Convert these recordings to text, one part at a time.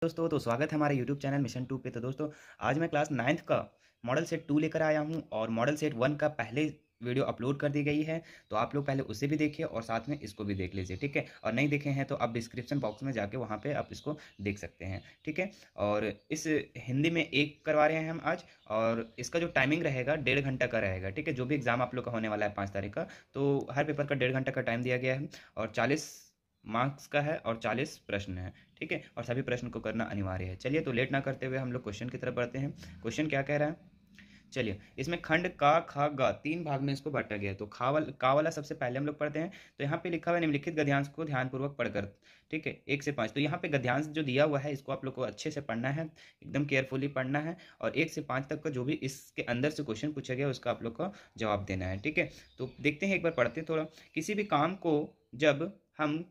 दोस्तों तो स्वागत है हमारे यूट्यूब चैनल मिशन 2 पे। तो दोस्तों आज मैं क्लास 9th का मॉडल सेट 2 लेकर आया हूं और मॉडल सेट 1 का पहले वीडियो अपलोड कर दी गई है। तो आप लोग पहले उसे भी देखिए और साथ में इसको भी देख लीजिए, ठीक है। और नहीं देखे हैं तो आप डिस्क्रिप्शन बॉक्स में जाके वहां पे आप इसको देख सकते हैं, ठीक है। और इस हिंदी में एक करवा रहे हैं हम आज, और इसका जो टाइमिंग रहेगा 1.5 घंटा का रहेगा, ठीक है। जो भी एग्ज़ाम आप लोग का होने वाला है 5 तारीख का, तो हर पेपर का 1.5 घंटा का टाइम दिया गया है और 40 मार्क्स का है और 40 प्रश्न है, ठीक है। और सभी प्रश्न को करना अनिवार्य है। चलिए तो लेट ना करते हुए हम लोग क्वेश्चन की तरफ बढ़ते हैं। क्वेश्चन क्या कह रहा है, चलिए। इसमें खंड का, खा, गा 3 भाग में इसको बांटा गया है। तो का वाला सबसे पहले हम लोग पढ़ते हैं। तो यहाँ पे लिखा हुआ है निम्नलिखित गद्यांश को ध्यानपूर्वक पढ़कर, ठीक है, 1 से 5। तो यहाँ पे गद्यांश जो दिया हुआ है इसको आप लोग को अच्छे से पढ़ना है, एकदम केयरफुली पढ़ना है। और 1 से 5 तक का जो भी इसके अंदर से क्वेश्चन पूछा गया उसका आप लोग को जवाब देना है, ठीक है। तो देखते हैं, एक बार पढ़ते हैं थोड़ा। किसी भी काम को जब हम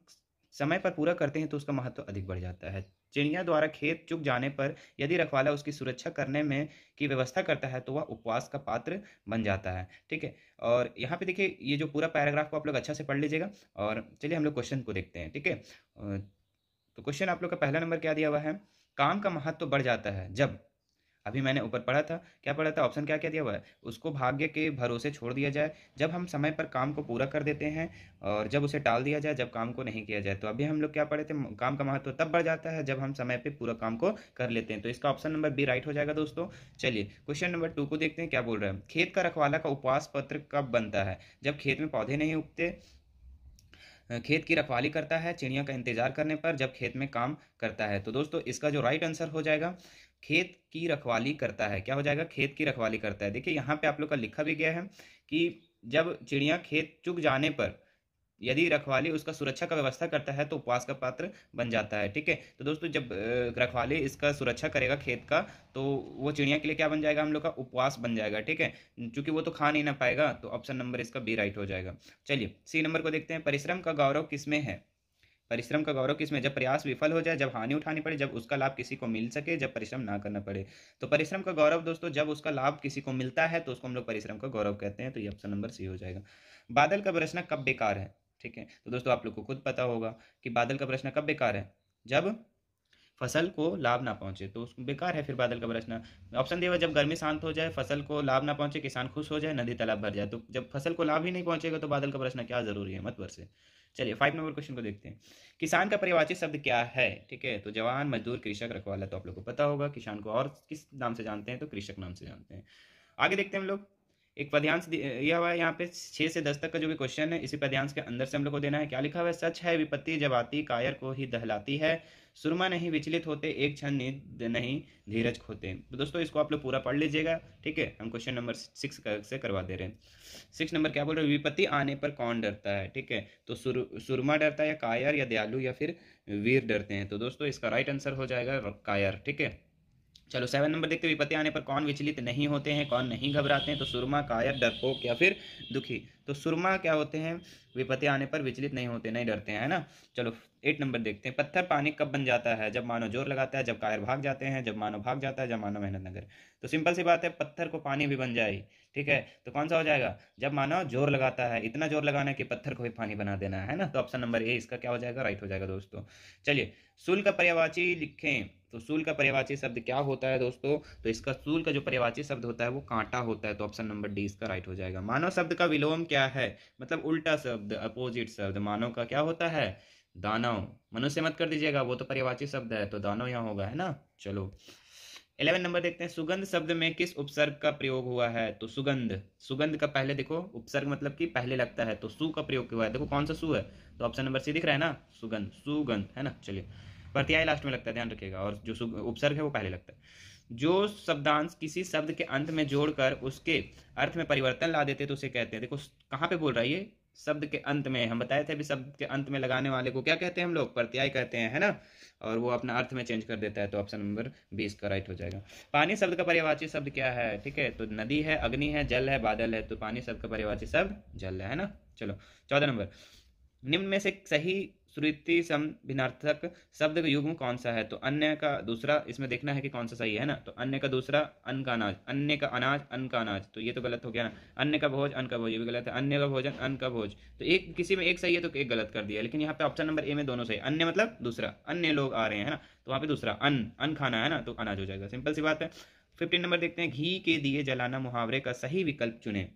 समय पर पूरा करते हैं तो उसका महत्व अधिक बढ़ जाता है। चिड़िया द्वारा खेत चुग जाने पर यदि रखवाला उसकी सुरक्षा करने में की व्यवस्था करता है तो वह उपवास का पात्र बन जाता है, ठीक है। और यहाँ पे देखिए, ये जो पूरा पैराग्राफ को आप लोग अच्छा से पढ़ लीजिएगा। और चलिए हम लोग क्वेश्चन को देखते हैं, ठीक है। तो क्वेश्चन आप लोग का पहला नंबर क्या दिया हुआ है, काम का महत्व बढ़ जाता है जब, अभी मैंने ऊपर पढ़ा था, क्या पढ़ा था, ऑप्शन क्या क्या दिया हुआ है, उसको भाग्य के भरोसे छोड़ दिया जाए, जब हम समय पर काम को पूरा कर देते हैं, और जब उसे टाल दिया जाए, जब काम को नहीं किया जाए। तो अभी हम लोग क्या पढ़े थे, काम का महत्व तब बढ़ जाता है जब हम समय पे पूरा काम को कर लेते हैं। तो इसका ऑप्शन नंबर बी राइट हो जाएगा दोस्तों। चलिए क्वेश्चन नंबर 2 को देखते हैं, क्या बोल रहा है। खेत का रखवाला का उपवास पत्र कब बनता है, जब खेत में पौधे नहीं उगते, खेत की रखवाली करता है चिड़िया का इंतजार करने पर, जब खेत में काम करता है। तो दोस्तों इसका जो राइट आंसर हो जाएगा, खेत की रखवाली करता है। क्या हो जाएगा, खेत की रखवाली करता है। देखिए यहाँ पे आप लोग का लिखा भी गया है कि जब चिड़िया खेत चुग जाने पर यदि रखवाली उसका सुरक्षा का व्यवस्था करता है तो उपवास का पात्र बन जाता है, ठीक है। तो दोस्तों जब रखवाली इसका सुरक्षा करेगा खेत का, तो वो चिड़िया के लिए क्या बन जाएगा, हम लोग का उपवास बन जाएगा, ठीक है। क्योंकि वो तो खा नहीं ना पाएगा, तो ऑप्शन नंबर इसका बी राइट हो जाएगा। चलिए सी नंबर को देखते हैं। परिश्रम का गौरव किसमें है, परिश्रम का गौरव किसमें, जब प्रयास विफल हो जाए, जब हानि उठानी पड़े, जब उसका लाभ किसी को मिल सके, जब परिश्रम ना करना पड़े। तो परिश्रम का गौरव दोस्तों, जब उसका लाभ किसी को मिलता है तो उसको हम लोग परिश्रम का गौरव कहते हैं। तो ये ऑप्शन नंबर सी हो जाएगा। बादल का बरसना कब बेकार है, ठीक है। तो दोस्तों आप लोग को खुद पता होगा कि बादल का बरसना कब बेकार है, जब फसल को लाभ ना पहुंचे, तो उसको बेकार है फिर बादल का बरसना। ऑप्शन दिया हुआ, जब गर्मी शांत हो जाए, फसल को लाभ ना पहुंचे, किसान खुश हो जाए, नदी तालाब भर जाए। तो जब फसल को लाभ ही नहीं पहुंचेगा तो बादल का बरसना क्या जरूरी है, मत बरसे। चलिए 5 नंबर क्वेश्चन को देखते हैं। किसान का पर्यायवाची शब्द क्या है, ठीक है। तो जवान, मजदूर, कृषक, रखवाला। तो आप लोग को पता होगा किसान को और किस नाम से जानते हैं, तो कृषक नाम से जानते हैं। आगे देखते हैं हम लोग। एक पद्यांश दिया हुआ है यहाँ पे, 6 से 10 तक का जो भी क्वेश्चन है इसी पद्यांश के अंदर से हम लोग को देना है। क्या लिखा हुआ है, सच है विपत्ति जब आती कायर को ही दहलाती है, सुरमा नहीं विचलित होते एक क्षण नींद नहीं धीरज खोते। तो दोस्तों इसको आप लोग पूरा पढ़ लीजिएगा, ठीक है। हम क्वेश्चन नंबर 6 से करवा दे रहे हैं। 6 नंबर क्या बोल रहे हैं, विपत्ति आने पर कौन डरता है, ठीक है। तो सुरमा डरता है, या कायर, या दयालु, या फिर वीर डरते हैं। तो दोस्तों इसका राइट आंसर हो जाएगा कायर, ठीक है। चलो 7 नंबर देखते हैं। विपत्ति आने पर कौन विचलित नहीं होते हैं, कौन नहीं घबराते हैं। तो सुरमा, कायर, डरपोक, या फिर दुखी। तो सुरमा क्या होते हैं, विपत्ति आने पर विचलित नहीं होते, नहीं डरते हैं, है ना। चलो 8 नंबर देखते हैं। पत्थर पानी कब बन जाता है, जब मानो जोर लगाता है, जब कायर भाग जाते हैं, जब मानो भाग जाता है, जब मानो मेहनत न करे। तो सिंपल सी बात है, पत्थर को पानी भी बन जाए, ठीक है। तो कौन सा हो जाएगा, जब मानो जोर लगाता है, इतना जोर लगाना है कि पत्थर को भी पानी बना देना है ना। तो ऑप्शन नंबर ए इसका क्या हो जाएगा, राइट हो जाएगा दोस्तों। चलिए सूल का पर्यायवाची लिखें। तो सूल का पर्यायवाची शब्द क्या होता है दोस्तों, तो इसका सूल का जो पर्यायवाची शब्द होता है वो कांटा होता है। तो ऑप्शन नंबर डी इसका राइट हो जाएगा। मानव शब्द का विलोम क्या है, मतलब उल्टा शब्द, अपोजिट शब्द। मानव का क्या होता है, दानव। मनुष्य मत कर दीजिएगा, वो तो पर्यायवाची शब्द है, तो दानव यहाँ होगा, है ना। चलो 11 नंबर देखते हैं। सुगंध शब्द में किस उपसर्ग का प्रयोग हुआ है। तो सुगंध, सुगंध का पहले देखो, उपसर्ग मतलब कि पहले लगता है, तो सु का प्रयोग हुआ है। देखो कौन सा सु है, तो ऑप्शन नंबर सी दिख रहा है ना, सुगंध, सुगंध, है ना। चलिए प्रत्यय लास्ट में लगता है, ध्यान रखिएगा, और जो उपसर्ग है वो पहले लगता है। जो शब्दांश किसी शब्द के अंत में जोड़कर उसके अर्थ में परिवर्तन ला देते तो उसे कहते हैं। देखो कहाँ पे बोल रहा है ये, शब्द के अंत में। हम बताए थे अभी, शब्द के अंत में लगाने वाले को क्या कहते हैं हम लोग, प्रत्यय कहते हैं, है ना। और वो अपना अर्थ में चेंज कर देता है। तो ऑप्शन नंबर 20 का राइट हो जाएगा। पानी शब्द का पर्यायवाची शब्द क्या है, ठीक है। तो नदी है, अग्नि है, जल है, बादल है। तो पानी शब्द का पर्यायवाची शब्द जल है ना। चलो 14 नंबर, निम्न में से सही श्रुति सम भिन्नार्थक शब्द का युग्म कौन सा है? तो अन्य का दूसरा, इसमें देखना है कि कौन सा सही है ना। तो अन्य का दूसरा अन्न का अनाज, अन्य का अनाज अन्न का अनाज, तो ये तो गलत हो गया ना। अन्य का भोज अन्न का भोज, ये भी गलत है। अन्य का भोजन अन्न का भोज, तो एक किसी में एक सही है तो एक गलत कर दिया। लेकिन यहाँ पे ऑप्शन नंबर ए में दोनों सही। अन्य मतलब दूसरा, अन्य लोग आ रहे हैं ना, तो वहाँ पे दूसरा अन्न, अन्न खाना है ना, तो अनाज हो जाएगा। सिंपल सी बात है। 15 नंबर देखते हैं, घी के दिए जलाना मुहावरे का सही विकल्प चुने।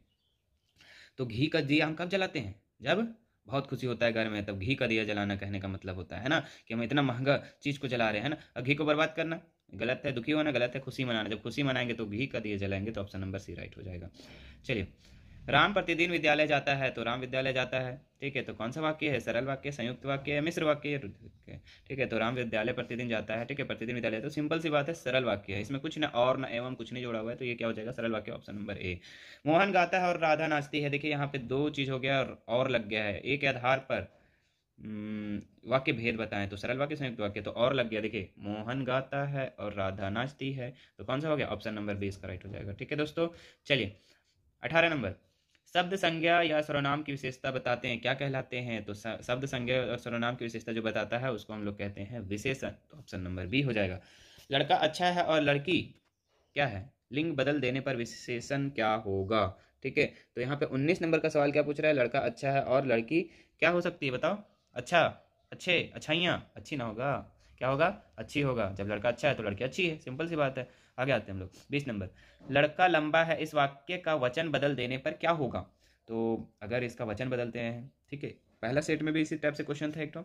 तो घी का दिया हम कब जलाते हैं? जब बहुत खुशी होता है घर में, तब घी का दिया जलाना कहने का मतलब होता है ना, कि हम इतना महंगा चीज को जला रहे हैं ना। और घी को बर्बाद करना गलत है, दुखी होना गलत है, खुशी मनाना, जब खुशी मनाएंगे तो घी का दिया जलाएंगे, तो ऑप्शन नंबर सी राइट हो जाएगा। चलिए, राम प्रतिदिन विद्यालय जाता है, तो राम विद्यालय जाता है, ठीक है। तो कौन सा वाक्य है? सरल वाक्य, संयुक्त वाक्य या मिश्र वाक्य? ठीक है, तो राम विद्यालय प्रतिदिन जाता है, ठीक है, प्रतिदिन विद्यालय, तो सिंपल सी बात है, सरल वाक्य है। इसमें कुछ ना और ना एवं कुछ नहीं जोड़ा हुआ है, तो ये क्या हो जाएगा? सरल वाक्य, ऑप्शन नंबर ए। मोहन गाता है और राधा नाचती है, देखिए यहाँ पे दो चीज हो गया और लग गया है। एक आधार पर वाक्य भेद बताएं, तो सरल वाक्य, संयुक्त वाक्य, तो और लग गया। देखिए, मोहन गाता है और राधा नाचती है, तो कौन सा हो गया? ऑप्शन नंबर 20 का राइट हो जाएगा। ठीक है दोस्तों, चलिए 18 नंबर, शब्द संज्ञा या सर्वनाम की विशेषता बताते हैं, क्या कहलाते हैं? तो शब्द संज्ञा और सर्वनाम की विशेषता जो बताता है उसको हम लोग कहते हैं विशेषण, तो ऑप्शन नंबर बी हो जाएगा। लड़का अच्छा है और लड़की क्या है? लिंग बदल देने पर विशेषण क्या होगा? ठीक है, तो यहाँ पे 19 नंबर का सवाल क्या पूछ रहा है? लड़का अच्छा है और लड़की क्या हो सकती है? बताओ। अच्छा, अच्छे, अच्छाइयाँ, अच्छी ना होगा, क्या होगा? अच्छी होगा। जब लड़का अच्छा है तो लड़की अच्छी है, सिंपल सी बात है। आगे आते हैं हम लोग 20 नंबर, लड़का लंबा है, इस वाक्य का वचन बदल देने पर क्या होगा? तो अगर इसका वचन बदलते हैं, ठीक है, पहला सेट में भी इसी टाइप से क्वेश्चन था एक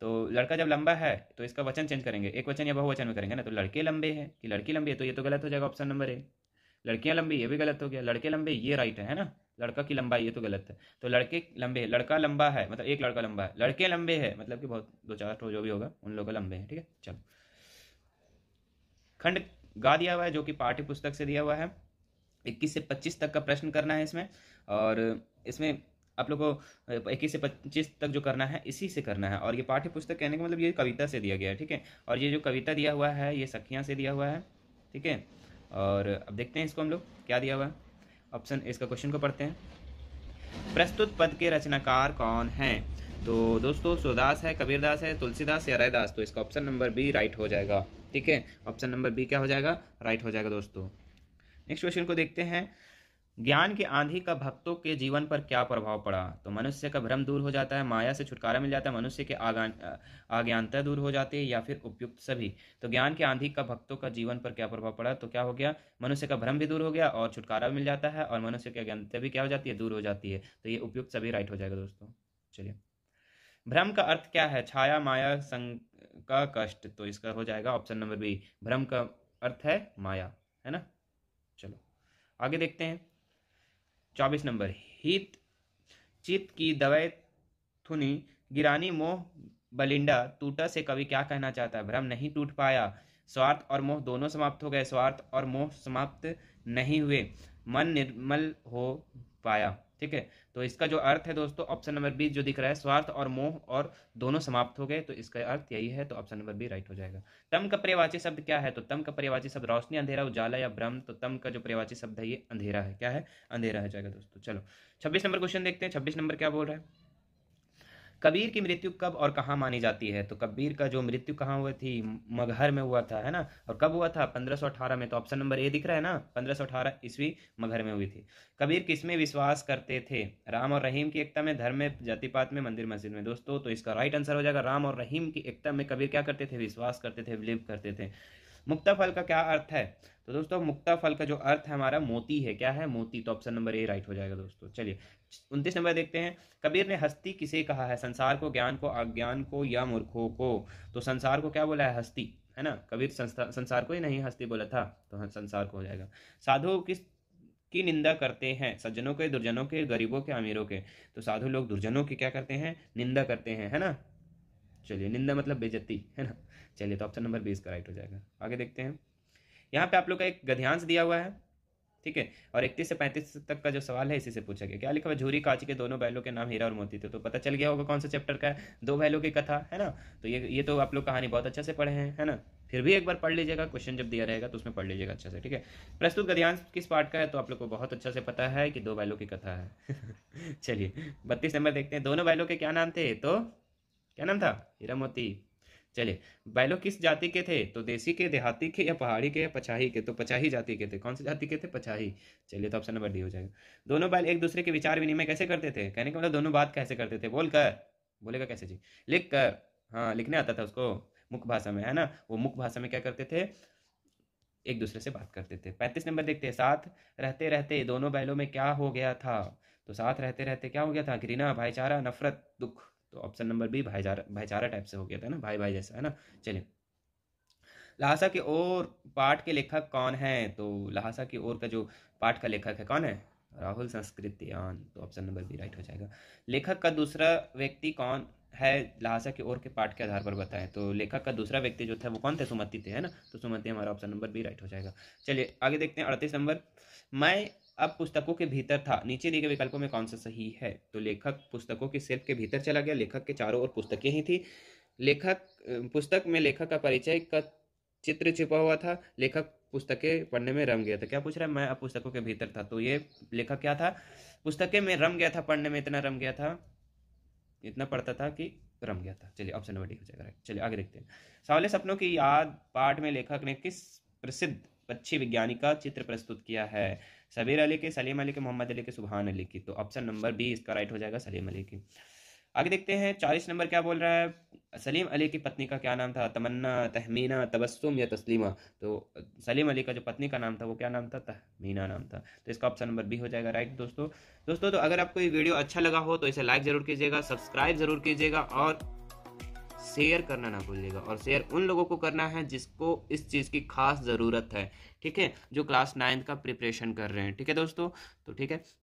तो लड़का जब लंबा है तो इसका वचन चेंज करेंगे, एक वचन या बहुवचन में करेंगे ना। तो लड़के लंबे हैं कि लड़की लंबी है, तो ये तो गलत हो जाएगा, ऑप्शन नंबर ए। लड़कियां लंबी, ये भी गलत हो गया। लड़के लंबे, ये राइट है ना। लड़का की लंबाई, ये तो गलत है। तो लड़के लंबे है, लड़का लंबा है मतलब एक लड़का लंबा है, लड़के लंबे है मतलब कि बहुत दो चार ठो जो भी होगा उन लोगों लंबे हैं। ठीक है, चलो खंड गा दिया हुआ है जो कि पाठ्य पुस्तक से दिया हुआ है। 21 से 25 तक का प्रश्न करना है इसमें, और इसमें आप लोग को 21 से 25 तक जो करना है इसी से करना है। और ये पाठ्य पुस्तक कहने का मतलब ये कविता से दिया गया है, ठीक है। और ये जो कविता दिया हुआ है ये सखियाँ से दिया हुआ है, ठीक है। और अब देखते हैं इसको हम लोग क्या दिया हुआ है। ऑप्शन, इसका क्वेश्चन को पढ़ते हैं। प्रस्तुत पद के रचनाकार कौन हैं? तो दोस्तों सूरदास है, कबीरदास है, तुलसीदास या रैदास, तो इसका ऑप्शन नंबर बी राइट हो जाएगा। ठीक है, ऑप्शन नंबर बी क्या हो जाएगा? राइट हो जाएगा दोस्तों। नेक्स्ट क्वेश्चन को देखते हैं। ज्ञान की आंधी का भक्तों के जीवन पर क्या प्रभाव पड़ा? तो मनुष्य का भ्रम दूर हो जाता है, माया से छुटकारा मिल जाता है, मनुष्य के अज्ञानता दूर हो जाती है, या फिर उपयुक्त सभी। तो ज्ञान की आंधी का भक्तों का जीवन पर क्या प्रभाव पड़ा? तो क्या हो गया? मनुष्य का भ्रम भी दूर हो गया और छुटकारा मिल जाता है, और मनुष्य की अज्ञानता भी क्या हो जाती है? दूर हो जाती है। तो ये उपयुक्त सभी राइट हो जाएगा दोस्तों। चलिए, भ्रम का अर्थ क्या है? छाया, माया, का कष्ट, तो इसका हो जाएगा ऑप्शन नंबर बी। भ्रम का अर्थ है माया, है ना। चलो आगे देखते हैं। 24 नंबर, हित चित की दवै थुनी गिरानी मोह बलिंडा टूटा से कवि क्या कहना चाहता है? भ्रम नहीं टूट पाया, स्वार्थ और मोह दोनों समाप्त हो गए, स्वार्थ और मोह समाप्त नहीं हुए, मन निर्मल हो पाया। ठीक है, तो इसका जो अर्थ है दोस्तों ऑप्शन नंबर बी जो दिख रहा है, स्वार्थ और मोह और दोनों समाप्त हो गए, तो इसका अर्थ यही है, तो ऑप्शन नंबर बी राइट हो जाएगा। तम का पर्यायवाची शब्द क्या है? तो तम का पर्यायवाची शब्द रोशनी, अंधेरा, उजाला या भ्रम। तो तम का जो पर्यायवाची शब्द है ये अंधेरा है। क्या है? अंधेरा है जाएगा दोस्तों। चलो 26 नंबर क्वेश्चन देखते हैं। 26 नंबर क्या बोल रहा है? कबीर की मृत्यु कब और कहाँ मानी जाती है? तो कबीर का जो मृत्यु कहाँ हुई थी? मगहर में हुआ था, है ना। और कब हुआ था? 1518 में। तो ऑप्शन नंबर ए दिख रहा है ना, 1518 ईस्वी मगहर में हुई थी। कबीर किसमें विश्वास करते थे? राम और रहीम की एकता में, धर्म में, जातिपात में, मंदिर मस्जिद में। दोस्तों तो इसका राइट आंसर हो जाएगा राम और रहीम की एकता में कबीर क्या करते थे? विश्वास करते थे, बिलीव करते थे। मुक्ता फल का क्या अर्थ है? तो दोस्तों मुक्ता फल का जो अर्थ है हमारा मोती है। क्या है? मोती। तो ऑप्शन नंबर ए राइट हो जाएगा दोस्तों। चलिए 29 नंबर देखते हैं। कबीर ने हस्ती किसे कहा है? संसार को, ज्ञान को, अज्ञान को या मूर्खों को? तो संसार को क्या बोला है? हस्ती, है ना। कबीर संसार को ही नहीं हस्ती बोला था, तो संसार को हो जाएगा। साधु किस की निंदा करते हैं? सज्जनों के, दुर्जनों के, गरीबों के, अमीरों के? तो साधु लोग दुर्जनों की क्या करते हैं? निंदा करते हैं, है ना। चलिए, निंदा मतलब बेइज्जती, है ना। चलिए, तो ऑप्शन नंबर 20 का राइट हो जाएगा। आगे देखते हैं। यहाँ पे आप लोग का एक गद्यांश दिया हुआ है, ठीक है। और 31 से 35 तक का जो सवाल है इसी से पूछा गया। क्या लिखा हुआ? झूरी कांच के दोनों बैलों के नाम हीरा और मोती थे। तो पता चल गया होगा कौन सा चैप्टर का है, दो बैलों की कथा, है ना। तो ये तो आप लोग कहानी बहुत अच्छे से पढ़े हैं, है ना। फिर भी एक बार पढ़ लीजिएगा, क्वेश्चन जब दिया रहेगा तो उसमें पढ़ लीजिएगा अच्छे से, ठीक है। प्रस्तुत गद्यांश किस पार्ट का है? तो आप लोग को बहुत अच्छा से पता है कि दो बैलों की कथा है। चलिए 32 नंबर देखते हैं। दोनों बैलों के क्या नाम थे? तो क्या नाम था? हीरा मोती। चलिए, बैलो किस जाति के थे? तो देसी के, देहाती के, या पहाड़ी के, या पचाही के? तो पचाही जाति के थे। कौन सी जाति के थे? पचाही। चलिए, तो ऑप्शन नंबर डी हो जाएगा। दोनों बैल एक दूसरे के विचार विनिमय कैसे करते थे? कहने का मतलब दोनों बात कैसे करते थे? बोल कर। बोलेगा कैसे जी? लिख कर। हाँ, लिखने आता था उसको मुख्य भाषा में, है ना? वो मुख्य भाषा में क्या करते थे? एक दूसरे से बात करते थे। 35 नंबर देखते हैं। साथ रहते रहते दोनों बैलों में क्या हो गया था? तो साथ रहते रहते क्या हो गया था? घृणा, भाईचारा, नफरत, दुख। तो ऑप्शन नंबर बी भाईचारा, भाईचारा टाइप से हो गया था ना, भाई भाई जैसा, है ना? चलिए, लहासा की ओर पाठ के लेखक कौन है? तो लहासा की ओर का जो पाठ का लेखक है कौन है? राहुल संस्कृतियान। तो ऑप्शन नंबर बी राइट हो जाएगा। लेखक का दूसरा व्यक्ति कौन है? लहासा की ओर के पाठ के आधार पर बताएं। तो लेखक का दूसरा व्यक्ति जो था वो कौन थे? सुमति थे, है ना? तो सुमति हमारा ऑप्शन नंबर बी राइट हो जाएगा। चलिए आगे देखते हैं 38 नंबर। मैं अब पुस्तकों के भीतर था, नीचे दिए गए विकल्पों में कौन सा सही है? तो लेखक पुस्तकों की शेल्फ के भीतर चला गया, लेखक के चारों ओर पुस्तकें ही थी, लेखक पुस्तक में लेखक का परिचय का चित्र छिपा हुआ था, लेखक पुस्तकें पढ़ने में रम गया था। क्या पूछ रहा है? मैं अब पुस्तकों के भीतर था, तो ये लेखक क्या था? पुस्तकें में रम गया था, पढ़ने में इतना रम गया था, इतना पढ़ता था कि रम गया था। चलिए ऑप्शन नंबर डी हो जाएगा राइट। चलिए आगे देखते हैं। सांवले सपनों की याद पाठ में लेखक ने किस प्रसिद्ध पक्षी वैज्ञानिक का चित्र प्रस्तुत किया है? सबीर अली के, सलीम अली के, मोहम्मद अली के, सुभान अली की? तो ऑप्शन नंबर बी इसका राइट हो जाएगा, सलीम अली की। आगे देखते हैं 40 नंबर क्या बोल रहा है? सलीम अली की पत्नी का क्या नाम था? तमन्ना, तहमीना, तबस्सुम, या तस्लीमा? तो सलीम अली का जो पत्नी का नाम था वो क्या नाम था? तहमीना नाम था। तो इसका ऑप्शन नंबर बी हो जाएगा राइट दोस्तों तो अगर आपको ये वीडियो अच्छा लगा हो तो इसे लाइक ज़रूर कीजिएगा, सब्सक्राइब ज़रूर कीजिएगा और शेयर करना ना भूलिएगा। और शेयर उन लोगों को करना है जिसको इस चीज़ की खास ज़रूरत है, ठीक है? जो क्लास 9 का प्रिपरेशन कर रहे हैं, ठीक है दोस्तों? तो ठीक है।